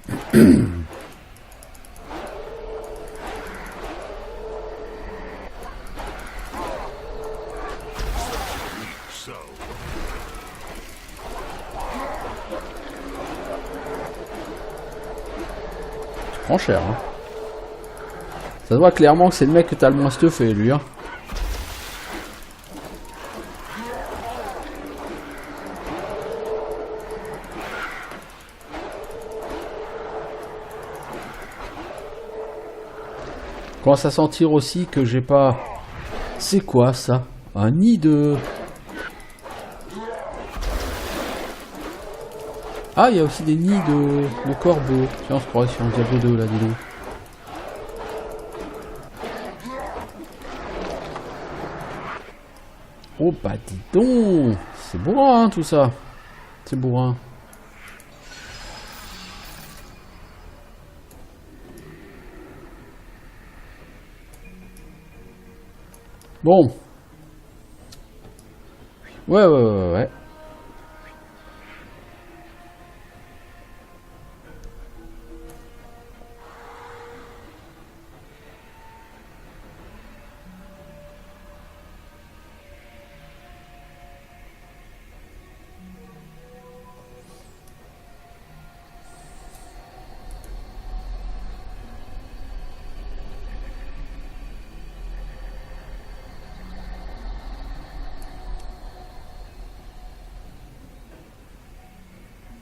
Speaker 1: Prends cher, hein. Ça se voit clairement que c'est le mec que t'as le moins stuffé, lui, hein. Commence à sentir aussi que j'ai pas... C'est quoi ça? Un nid de... Ah, il y a aussi des nids de corbeaux. Tiens, on se croirait sur un Diablo 2 là, dis donc. Oh bah dis donc. C'est bourrin hein, tout ça. C'est bourrin. Bon. Ouais.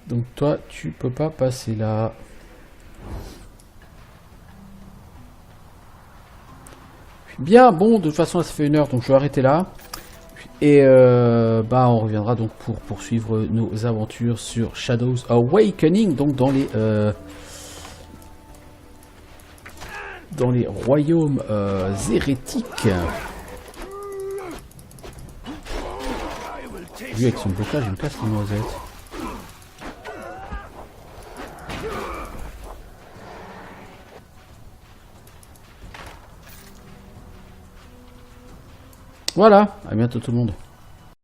Speaker 1: Donc toi, tu peux pas passer là. Bien, bon, de toute façon, ça fait 1 heure, donc je vais arrêter là. Et bah, on reviendra donc pour poursuivre nos aventures sur Shadows Awakening, donc dans les royaumes hérétiques. Lui, avec son blocage, il me casse les noisettes. Voilà, à bientôt tout le monde.